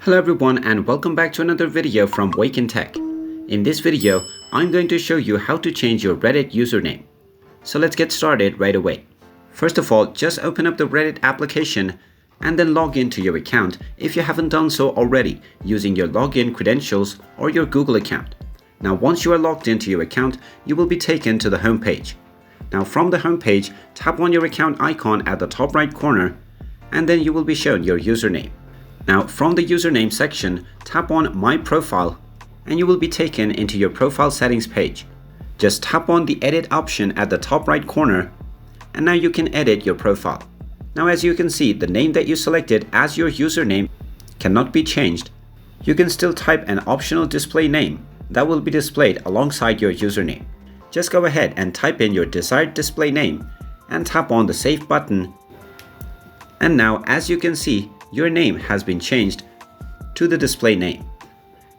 Hello everyone and welcome back to another video from Wake&Tech. In this video, I'm going to show you how to change your Reddit username. So let's get started right away. First of all, just open up the Reddit application and then log into your account if you haven't done so already using your login credentials or your Google account. Now once you are logged into your account, you will be taken to the home page. Now from the home page, tap on your account icon at the top right corner and then you will be shown your username. Now from the username section, tap on My Profile and you will be taken into your profile settings page. Just tap on the edit option at the top right corner and now you can edit your profile. Now as you can see, the name that you selected as your username cannot be changed. You can still type an optional display name that will be displayed alongside your username. Just go ahead and type in your desired display name and tap on the Save button. And now as you can see, your name has been changed to the display name.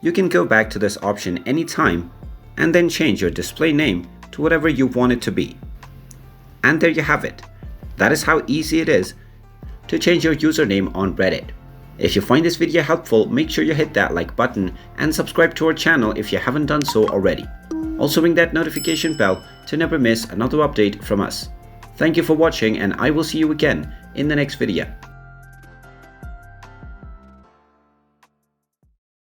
You can go back to this option anytime and then change your display name to whatever you want it to be. And there you have it. That is how easy it is to change your username on Reddit. If you find this video helpful, make sure you hit that like button and subscribe to our channel if you haven't done so already. Also ring that notification bell to never miss another update from us. Thank you for watching and I will see you again in the next video.